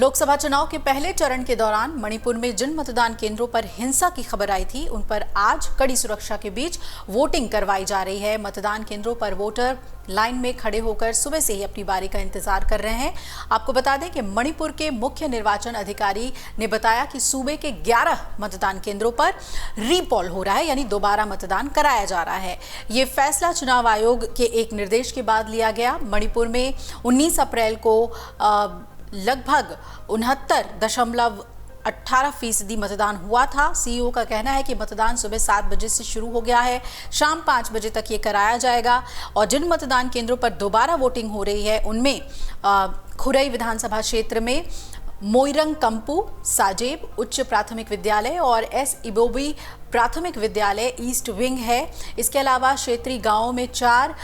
लोकसभा चुनाव के पहले चरण के दौरान मणिपुर में जिन मतदान केंद्रों पर हिंसा की खबर आई थी, उन पर आज कड़ी सुरक्षा के बीच वोटिंग करवाई जा रही है। मतदान केंद्रों पर वोटर लाइन में खड़े होकर सुबह से ही अपनी बारी का इंतजार कर रहे हैं। आपको बता दें कि मणिपुर के मुख्य निर्वाचन अधिकारी ने बताया कि सूबे के 11 मतदान केंद्रों पर रीपोल हो रहा है, यानी दोबारा मतदान कराया जा रहा है। ये फैसला चुनाव आयोग के एक निर्देश के बाद लिया गया। मणिपुर में 19 अप्रैल को लगभग 69.18% मतदान हुआ था। सीईओ का कहना है कि मतदान सुबह 7 बजे से शुरू हो गया है, शाम 5 बजे तक ये कराया जाएगा। और जिन मतदान केंद्रों पर दोबारा वोटिंग हो रही है, उनमें खुरई विधानसभा क्षेत्र में मोइरंग कंपू साजेब उच्च प्राथमिक विद्यालय और एस इबोबी प्राथमिक विद्यालय ईस्ट विंग है। इसके अलावा क्षेत्रीय गांवों में 4,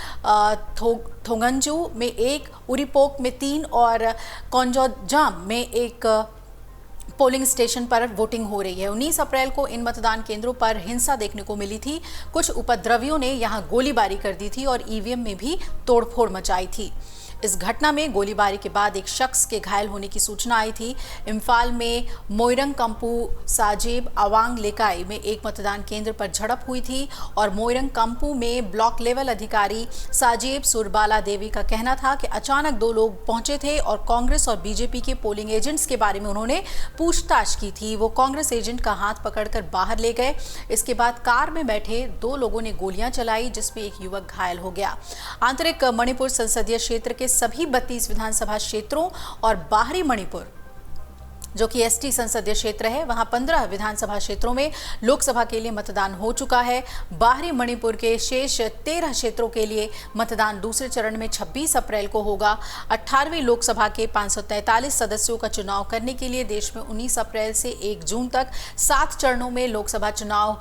थोंगंजू में 1, उरीपोक में 3 और कोंजोजाम में 1 पोलिंग स्टेशन पर वोटिंग हो रही है। 19 अप्रैल को इन मतदान केंद्रों पर हिंसा देखने को मिली थी। कुछ उपद्रवियों ने यहां गोलीबारी कर दी थी और ईवीएम में भी तोड़फोड़ मचाई थी। इस घटना में गोलीबारी के बाद एक शख्स के घायल होने की सूचना आई थी। इम्फाल में मोइरंग कंपू साजेब अवांग लेकाई में एक मतदान केंद्र पर झड़प हुई थी और मोइरंग कंपू में ब्लॉक लेवल अधिकारी साजेब सुरबाला देवी का कहना था कि अचानक 2 लोग पहुंचे थे और कांग्रेस और बीजेपी के पोलिंग एजेंट्स के बारे में उन्होंने पूछताछ की थी। वो कांग्रेस एजेंट का हाथ पकड़कर बाहर ले गए। इसके बाद कार में बैठे 2 लोगों ने गोलियां चलाई, जिसमें एक युवक घायल हो गया। आंतरिक मणिपुर संसदीय क्षेत्र के सभी 32 विधानसभा क्षेत्रों और बाहरी मणिपुर जो कि एसटी संसदीय क्षेत्र है, वहां 15 विधानसभा क्षेत्रों में लोकसभा के लिए मतदान हो चुका है। बाहरी मणिपुर के शेष 13 क्षेत्रों के लिए मतदान दूसरे चरण में 26 अप्रैल को होगा। 18वीं लोकसभा के 543 सदस्यों का चुनाव करने के लिए देश में 19 अप्रैल से 1 जून तक 7 चरणों में लोकसभा चुनाव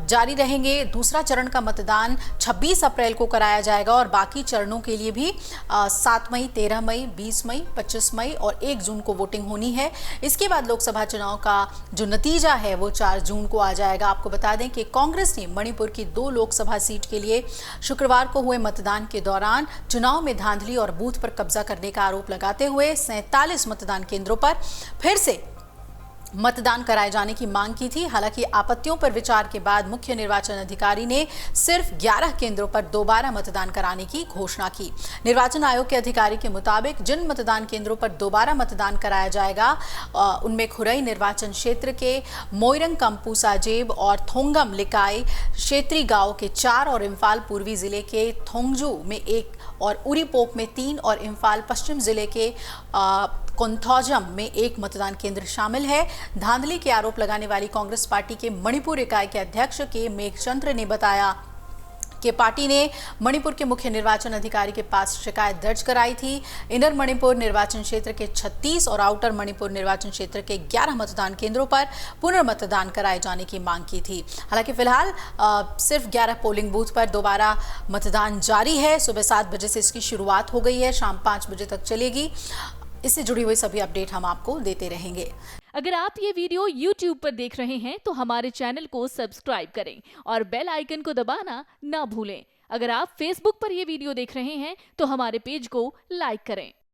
जारी रहेंगे। दूसरा चरण का मतदान 26 अप्रैल को कराया जाएगा और बाकी चरणों के लिए भी 7 मई, 13 मई, 20 मई, 25 मई और 1 जून को वोटिंग होनी है। इसके बाद लोकसभा चुनाव का जो नतीजा है वो 4 जून को आ जाएगा। आपको बता दें कि कांग्रेस ने मणिपुर की 2 लोकसभा सीट के लिए शुक्रवार को हुए मतदान के दौरान चुनाव में धांधली और बूथ पर कब्जा करने का आरोप लगाते हुए 47 मतदान केंद्रों पर फिर से मतदान कराए जाने की मांग की थी। हालांकि आपत्तियों पर विचार के बाद मुख्य निर्वाचन अधिकारी ने सिर्फ 11 केंद्रों पर दोबारा मतदान कराने की घोषणा की। निर्वाचन आयोग के अधिकारी के मुताबिक जिन मतदान केंद्रों पर दोबारा मतदान कराया जाएगा उनमें खुरई निर्वाचन क्षेत्र के मोइरंग कंपू साजेब और थोंगम लिकाई क्षेत्रीय गांव के 4 और इम्फाल पूर्वी जिले के थोंगजू में 1 और उरीपोक में 3 और इम्फाल पश्चिम जिले के कोंथौजम में 1 मतदान केंद्र शामिल है। धांधली के आरोप लगाने वाली कांग्रेस पार्टी के मणिपुर इकाई के अध्यक्ष के मेघचंद्र ने बताया कि पार्टी ने मणिपुर के मुख्य निर्वाचन अधिकारी के पास शिकायत दर्ज कराई थी। इनर मणिपुर निर्वाचन क्षेत्र के 36 और आउटर मणिपुर निर्वाचन क्षेत्र के 11 मतदान केंद्रों पर पुनर्मतदान कराए जाने की मांग की थी। हालांकि फिलहाल सिर्फ 11 पोलिंग बूथ पर दोबारा मतदान जारी है। सुबह 7 बजे से इसकी शुरुआत हो गई है, शाम 5 बजे तक चलेगी। इससे जुड़ी हुई सभी अपडेट हम आपको देते रहेंगे। अगर आप ये वीडियो YouTube पर देख रहे हैं तो हमारे चैनल को सब्सक्राइब करें और बेल आइकन को दबाना ना भूलें। अगर आप Facebook पर ये वीडियो देख रहे हैं तो हमारे पेज को लाइक करें।